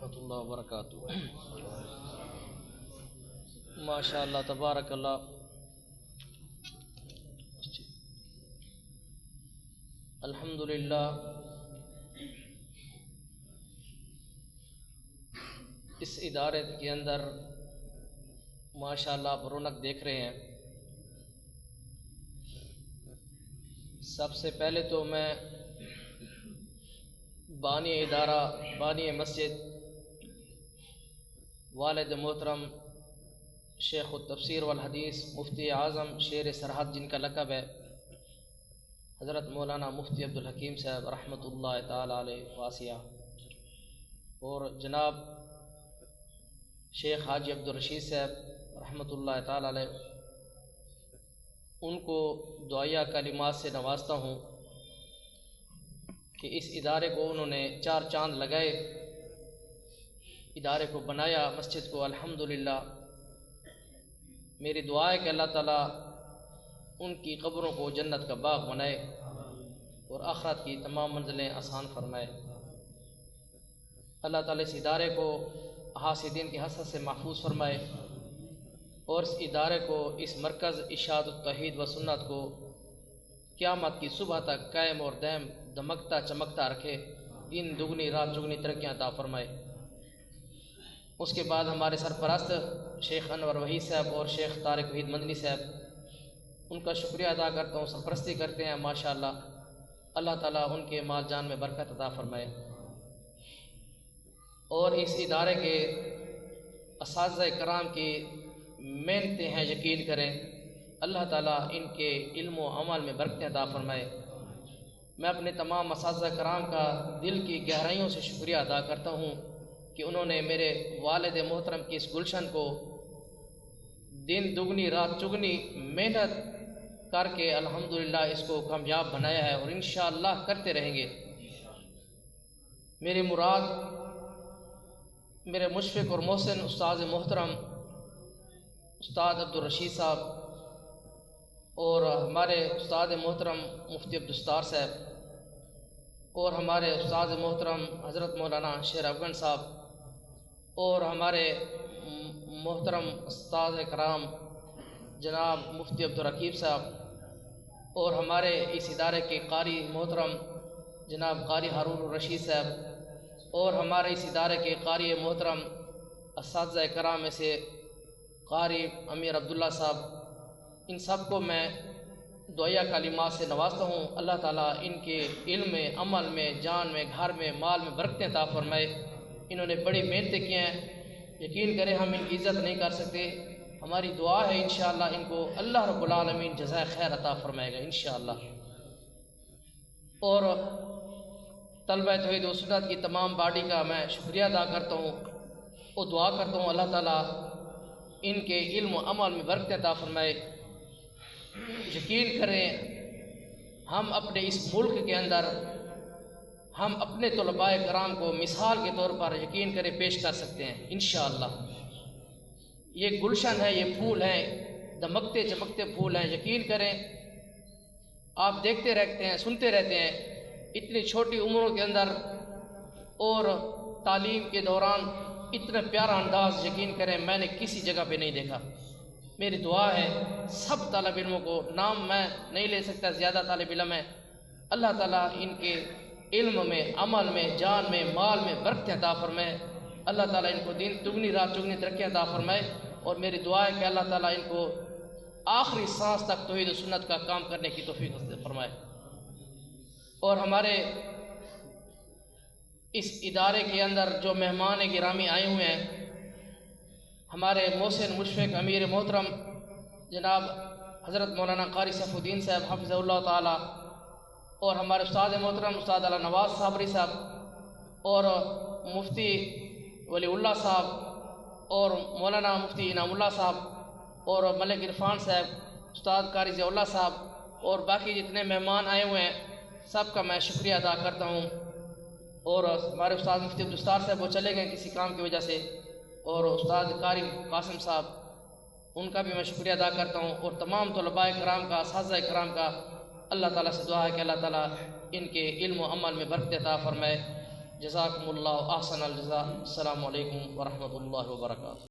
ورحمۃ اللہ وبرکاتہ۔ ماشاء اللہ تبارک اللہ۔ الحمدللہ اس ادارے کے اندر ماشاء اللہ آپ رونق دیکھ رہے ہیں۔ سب سے پہلے تو میں بانی ادارہ، بانی مسجد، والد محترم شیخ التفسیر والحدیث مفتی اعظم شیر سرحد جن کا لقب ہے، حضرت مولانا مفتی عبدالحکیم صاحب رحمۃ اللہ تعالی علیہ واسعہ، اور جناب شیخ حاجی عبدالرشید صاحب رحمۃ اللہ تعالی علیہ، ان کو دعائیہ کلمات سے نوازتا ہوں کہ اس ادارے کو انہوں نے 4 چاند لگائے، ادارے کو بنایا، مسجد کو، الحمدللہ۔ میری دعا ہے کہ اللہ تعالیٰ ان کی قبروں کو جنت کا باغ بنائے اور آخرت کی تمام منزلیں آسان فرمائے۔ اللہ تعالیٰ اس ادارے کو حاسدین کی حسد سے محفوظ فرمائے اور اس ادارے کو، اس مرکز اشاعت التوحید و سنت کو قیامت کی صبح تک قائم اور دائم دمکتا چمکتا رکھے، دن دگنی رات چگنی ترقیاں عطا فرمائے۔ اس کے بعد ہمارے سرپرست شیخ انور وحید صاحب اور شیخ طارق وحید مدنی صاحب، ان کا شکریہ ادا کرتا ہوں، سرپرستی کرتے ہیں ماشاءاللہ۔ اللہ تعالیٰ ان کے مال جان میں برکت عطا فرمائے۔ اور اس ادارے کے اساتذہ کرام کی محنتیں ہیں، یقین کریں، اللہ تعالیٰ ان کے علم و عمل میں برکت عطا فرمائے۔ میں اپنے تمام اساتذہ کرام کا دل کی گہرائیوں سے شکریہ ادا کرتا ہوں کہ انہوں نے میرے والد محترم کی اس گلشن کو دن دگنی رات چگنی محنت کر کے الحمدللہ اس کو کامیاب بنایا ہے، اور انشاءاللہ کرتے رہیں گے۔ میری مراد میرے مشفق اور محسن استاد محترم استاد عبدالرشید صاحب اور ہمارے استاد محترم مفتی عبدالستار صاحب اور ہمارے استاد محترم حضرت مولانا شیر افغان صاحب اور ہمارے محترم استاد کرام جناب مفتی عبدالرقیب صاحب اور ہمارے اس ادارے کے قاری محترم جناب قاری ہارون الرشید صاحب اور ہمارے اس ادارے کے قاری محترم اساتذہ کرام میں سے قاری امیر عبداللہ صاحب، ان سب کو میں دعائیہ کلمات سے نوازتا ہوں۔ اللہ تعالیٰ ان کے علم میں، عمل میں، جان میں، گھر میں، مال میں برکتیں عطا فرمائے۔ انہوں نے بڑی محنتیں کی ہیں، یقین کریں ہم ان کی عزت نہیں کر سکتے۔ ہماری دعا ہے انشاءاللہ ان کو اللہ رب العالمین جزائے خیر عطا فرمائے گا انشاءاللہ۔ اور طلبہ توحید و سنت کی تمام باڈی کا میں شکریہ ادا کرتا ہوں اور دعا کرتا ہوں اللہ تعالیٰ ان کے علم و عمل میں برکت عطا فرمائے۔ یقین کریں ہم اپنے اس ملک کے اندر ہم اپنے طلباء کرام کو مثال کے طور پر یقین کریں پیش کر سکتے ہیں انشاءاللہ۔ یہ گلشن ہے، یہ پھول ہیں، دمکتے چمکتے پھول ہیں، یقین کریں آپ دیکھتے رہتے ہیں، سنتے رہتے ہیں، اتنی چھوٹی عمروں کے اندر اور تعلیم کے دوران اتنا پیارا انداز یقین کریں میں نے کسی جگہ پہ نہیں دیکھا۔ میری دعا ہے سب طالب علموں کو، نام میں نہیں لے سکتا، زیادہ طالب علم ہیں، اللہ تعالیٰ ان کے علم میں، عمل میں، جان میں، مال میں برکت عطا فرمائے۔ اللہ تعالیٰ ان کو دن دگنی رات چگنی ترقی عطا فرمائے، اور میری دعا ہے کہ اللہ تعالیٰ ان کو آخری سانس تک توحید و سنت کا کام کرنے کی توفیق فرمائے۔ اور ہمارے اس ادارے کے اندر جو مہمان گرامی آئے ہوئے ہیں، ہمارے محسن مشفق امیر محترم جناب حضرت مولانا قاری سیف الدین صاحب حفظہ اللہ تعالی، اور ہمارے استاد محترم استاد علی نواز صابری صاحب اور مفتی ولی اللہ صاحب اور مولانا مفتی انعام اللہ صاحب اور ملک عرفان صاحب، استاد قاری ضیاء اللہ صاحب اور باقی جتنے مہمان آئے ہوئے ہیں سب کا میں شکریہ ادا کرتا ہوں۔ اور ہمارے استاد مفتی عبدالستار صاحب وہ چلے گئے کسی کام کی وجہ سے، اور استاد قاری قاسم صاحب ان کا بھی میں شکریہ ادا کرتا ہوں، اور تمام طلباء کرام کا، اساتذہ کرام کا اللہ تعالیٰ سے دعا ہے کہ اللہ تعالیٰ ان کے علم و عمل میں برکت عطا فرمائے۔ جزاکم اللہ احسن الجزاء. السلام علیکم ورحمۃ اللہ وبرکاتہ.